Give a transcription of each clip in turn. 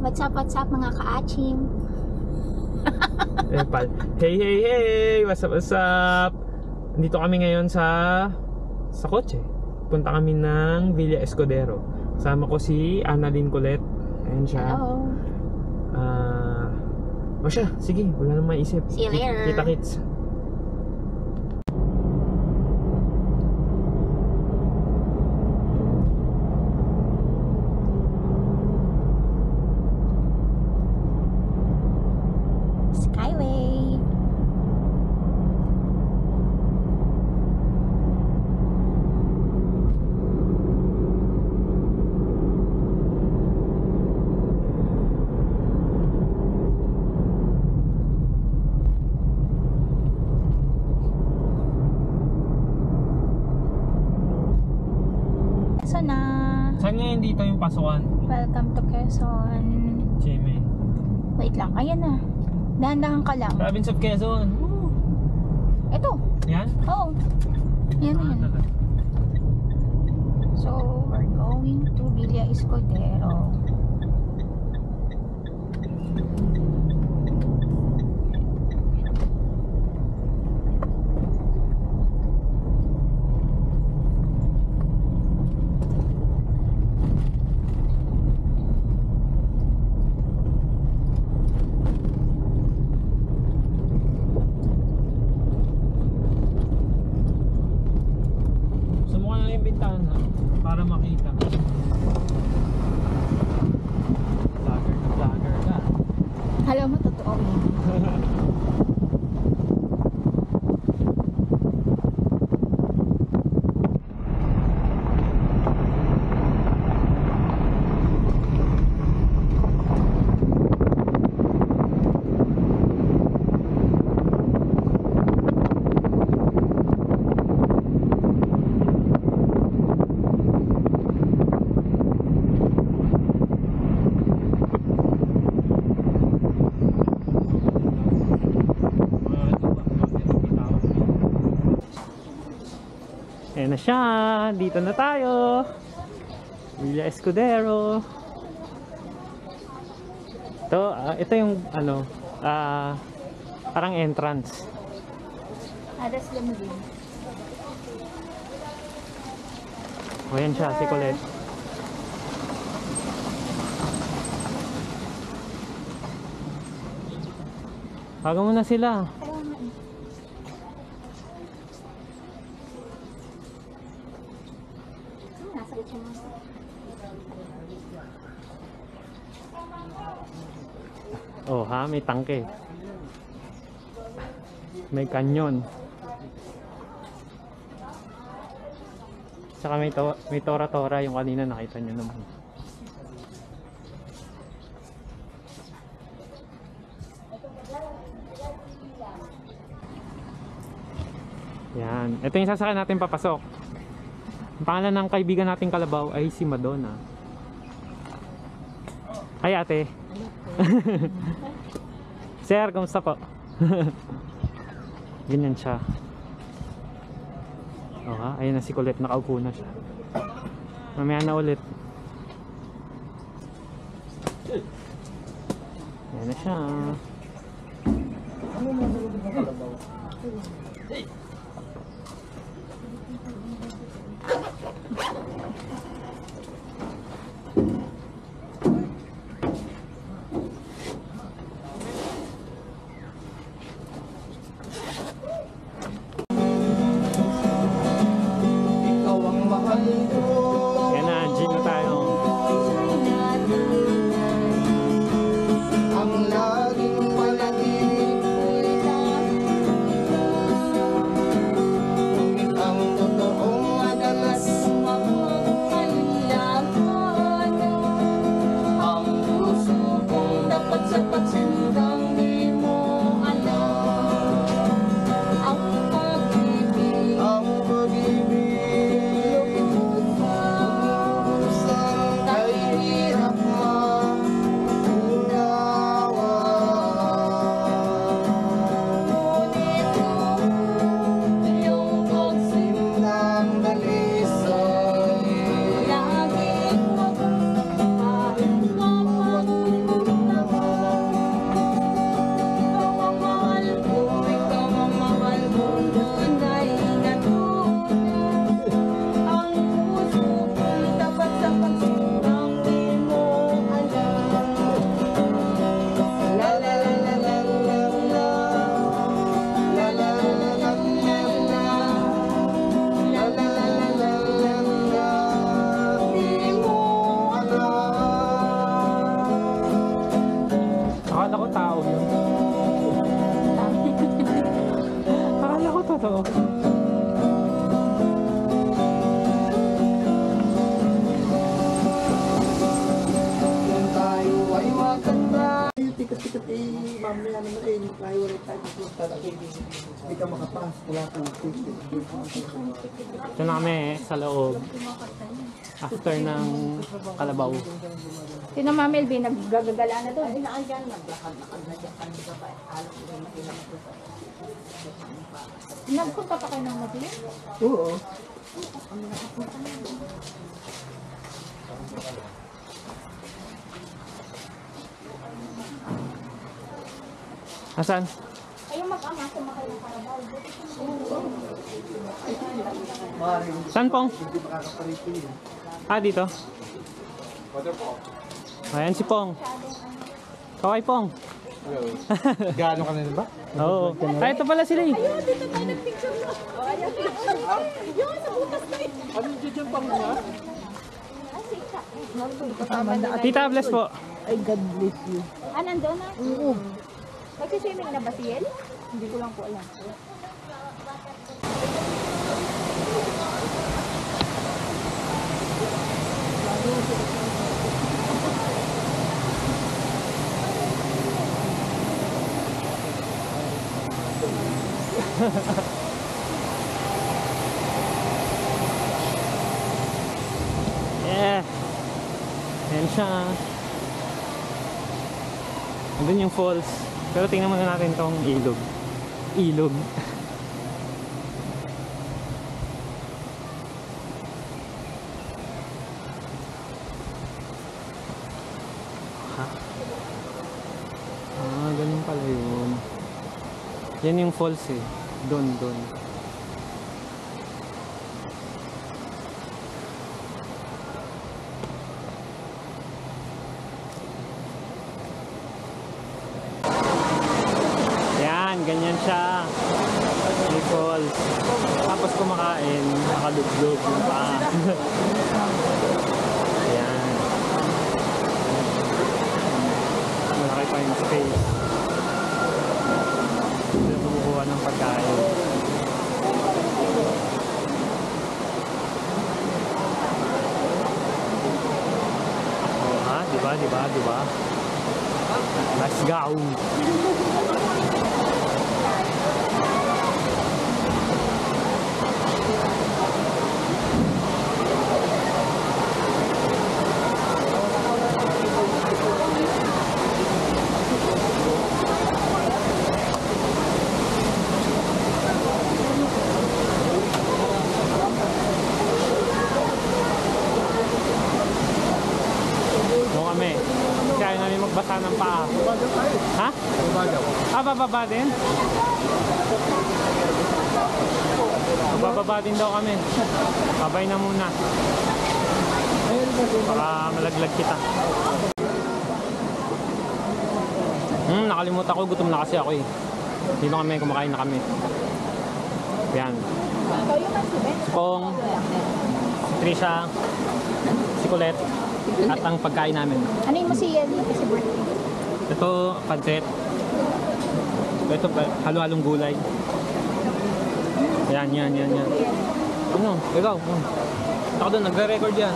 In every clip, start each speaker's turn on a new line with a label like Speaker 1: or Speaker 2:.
Speaker 1: What's up mga ka-achim?
Speaker 2: Hey, what's up? Dito kami ngayon sa kotse. Punta kami ng Villa Escudero. Kasama ko si Annalyn Colette. Ayan siya.
Speaker 1: Hello.
Speaker 2: O siya, sige, wala nang maisip.
Speaker 1: See you later.
Speaker 2: Kita-kits.
Speaker 1: Skyway. So na.
Speaker 2: Saan ngayon dito yung pasukan?
Speaker 1: Welcome to Quezon.
Speaker 2: Jimmy.
Speaker 1: Wait lang, ayan na. Dahan-dahan ka lang.
Speaker 2: Province of Quezon. Woo!
Speaker 1: Ito.
Speaker 2: Yan?
Speaker 1: Oo. Yan na yan.
Speaker 2: Talaga.
Speaker 1: So, we're going to Villa Escudero.
Speaker 2: Sumuka na yung bintana para makita. Vlogger ka.
Speaker 1: Alam mo, totoo yan.
Speaker 2: Ayan na siya, dito na tayo. Villa Escudero. Ito yung ano, parang entrance.
Speaker 1: Adas lang din.
Speaker 2: O yan siya, si Colette. Tawagan mo na sila. Oh ha, may tangke. May kanyon. Saka may tora-tora yung kanina nakita nyo naman. Yan. Ito yung sasakyan natin papasok. Ang pangalan ng kaibigan nating kalabaw ay si Madonna. Ay ate. Sir, kamusta po? Ganyan siya. O ha, ayun na si Colette, nakaupo na siya. Mamaya na ulit. Ayan na siya. Ayan na, gym na tayo.
Speaker 3: Ang laging palaging ticket eh, mamaya naman eh, nakahiwalay tayo dito talaga. Hindi ka makapas, wala kang ticket.
Speaker 2: Ito na kami sa loob. After ng Kalabaw.
Speaker 1: Sino Ma'am Elvin, naggagala na doon? Nagpunta pa kayo ng Madrid?
Speaker 3: Oo.
Speaker 2: Asan?
Speaker 1: Ayun mag-ama, sumakay ng Carabao.
Speaker 3: Maaaring
Speaker 2: Saan pong?
Speaker 3: hindi makakaparito yun.
Speaker 2: Ah, dito? Ayan si Pong. Kaway Pong.
Speaker 3: Gaano ka na ba?
Speaker 2: Oo. Ay, ito pala sila eh.
Speaker 1: Dito tayo nag-picture mo. Yun, sa butas na yun.
Speaker 3: Ano dyan pang nga?
Speaker 2: Tita, bless po.
Speaker 3: Ay, God bless you.
Speaker 1: Ah, nandun na?
Speaker 3: Oo.
Speaker 1: Magsiswimming na ba si Yel? Hindi ko lang po alam.
Speaker 2: Yeah. Ayan siya. Andun yung falls. Pero tingnan muna natin tong ilog. Ilog. Ha? Ah, ganun pala yun. Yan yung falls eh. Doon. Yan, ganyan siya. May falls. Tapos kumakain, nakaduglog yung paa. Yan. Malaki pa yung space. Hindi kumukuha ng pagkain. Oh, ha? Diba? Let's go! Kami. Kaya namin magbasa ng paa. Ha? Ah, bababa din? Bababa din daw kami. Babay na muna. Baka malaglag kita. Nakalimutan ko. Gutom na kasi ako eh. Dito kami, kumakain na kami. Yan. Si Pong, si Trisha, si Colette, at ang pagkain namin.
Speaker 1: Ano yung mo si Yel kasi birthday?
Speaker 2: Ito, pancit. Ito, halo-halong gulay. Yan. Ano? Ikaw. Ako doon, nagre-record yan.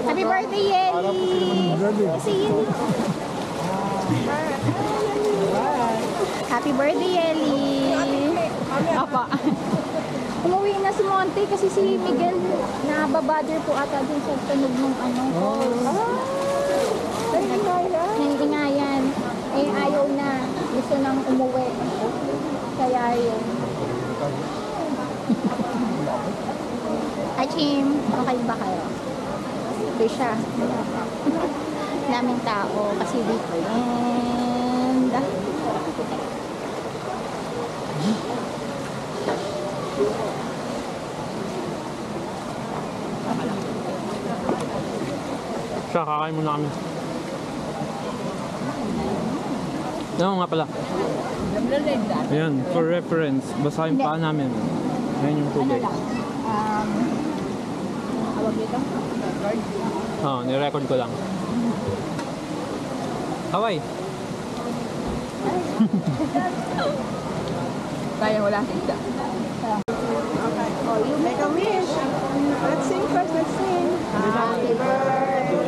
Speaker 1: Happy birthday, Yeli! Si Yeli. Happy birthday, Yeli! Apa. Umuwi na si Monte kasi si Miguel nababader po ata dun sa tunog ng Nangingayan. Eh, ayaw na. Gusto nang umuwi. Kaya yun. Achim, okay ba kayo? Ito siya. Daming tao kasi weekend.
Speaker 2: Siya, kakain muna kami. Oo nga pala. Ayan, for reference, basahin pa namin. Ayan yung tubig.
Speaker 1: Awag dito?
Speaker 2: Oo, nirecord ko lang. Hawaii.
Speaker 1: Kaya wala kita. Oh, you make a wish. Let's sing first, let's sing. Happy birthday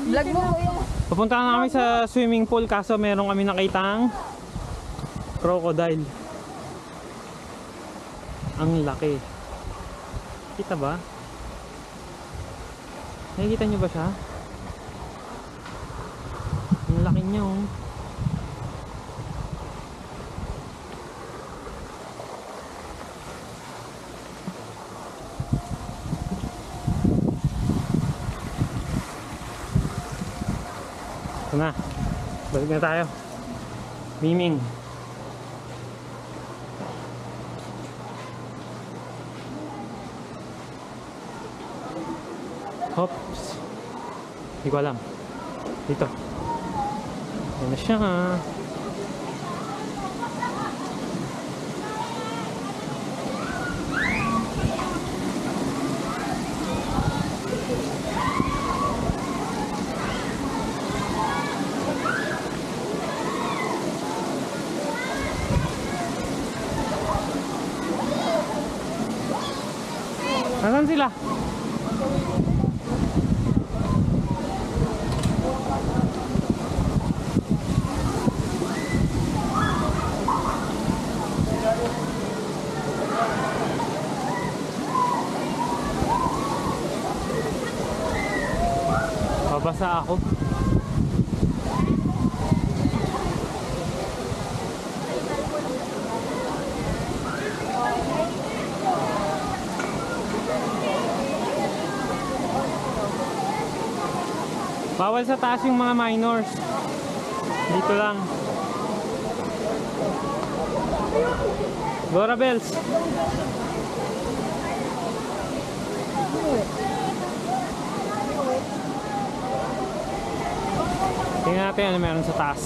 Speaker 1: Vlog mo kuya.
Speaker 2: Papunta na kami sa swimming pool kaso meron kami nakitang crocodile. Ang laki. Kita ba? Nakikita nyo ba siya? Ang laki niya oh. Ito na. Balik na tayo. Miming. Hops. Hindi ko alam. Dito. Yan na siya. Nasaan sila? Babasa ako. Bawal sa taas yung mga minors. Dito lang. Dora Bells. Tingnan natin ano meron sa taas.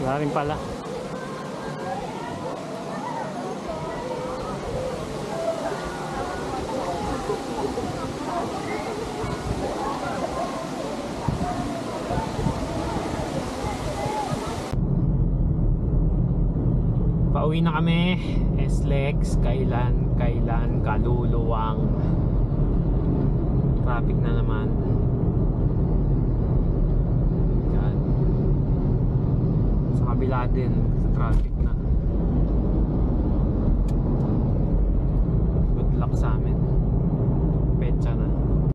Speaker 2: Wala rin pala. Pauwi na kami. SLEX, kailan kaluluwang. Traffic na naman. Yan. Sa kabila din, sa traffic na.